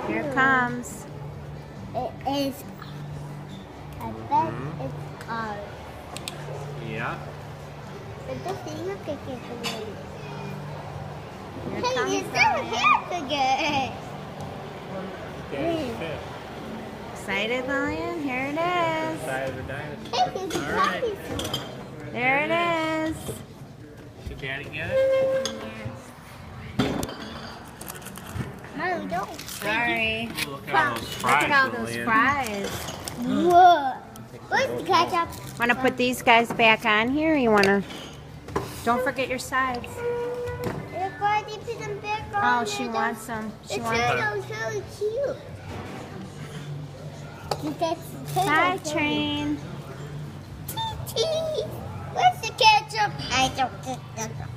Here it comes. It is. I bet it's ours. Yeah. But the thing of it is ready. Here it Hey, comes, it's still Ryan. here Okay, fish. Excited, Lillian? Here it The is. size of a dinosaur. Hey, it's All right. dinosaur. There it is. Did Daddy get it? No, don't. Sorry. Ooh, look at all those Look fries. at all those Lillian. fries. Whoa. Where's the ketchup? Want to put these guys back on here? Or you want to? Don't forget your sides. If I did put them back on, Oh, she wants them. She It's wants. so cute. Bye, train. Where's the ketchup? I don't get ketchup.